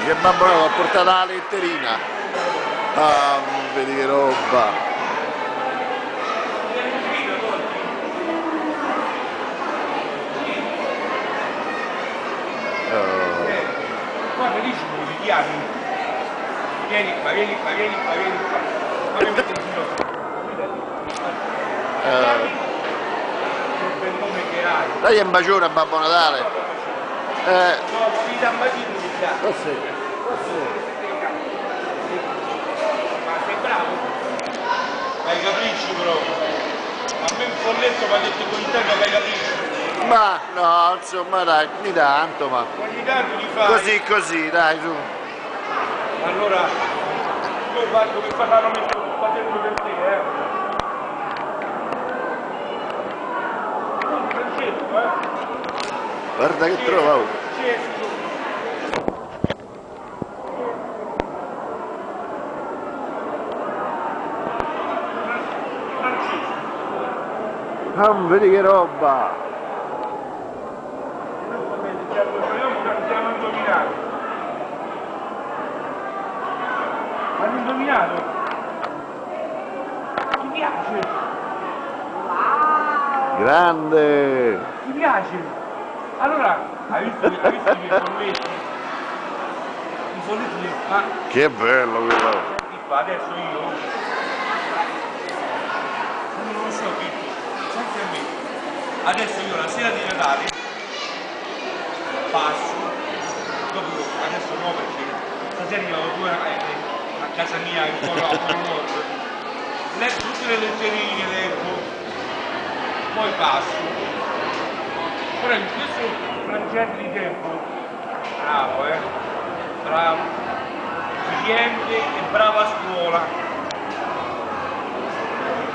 Che Babbo Natale, ho portato la letterina. Ah, vedi che roba. Qua felici mi richiami. Vieni qua, vieni qua, vieni qua, vieni qua. Fammi mettere il giro. Che bel nome che hai. Dai un bacione a Babbo Natale. No, ti dà un bacino di chiaro. Ma sei bravo? Fai capricci proprio. A me un folletto mi ha detto con il tempo fai capricci. Ma no, insomma dai, ogni tanto, ma. Ogni tanto li fai. Così, dai, su. Allora, io faccio che parlano metto qua dentro per te, Francesco, Guarda che trova. Oh. Francesco. Ah, vedi che roba. Abbiamo indovinato. Hanno indovinato? Ti piace? Grande. Ti piace? Allora, hai visto i folletti? I folletti, ma Che bello quello. senti qua, adesso io non lo so che senti a me. Adesso io la sera di Natale passo, dopo adesso no perché stasera io ho due a casa mia un po' a leggo tutte le letterine, leggo, poi passo. Ora in questo frangente di tempo, bravo, bravo, cliente e brava scuola.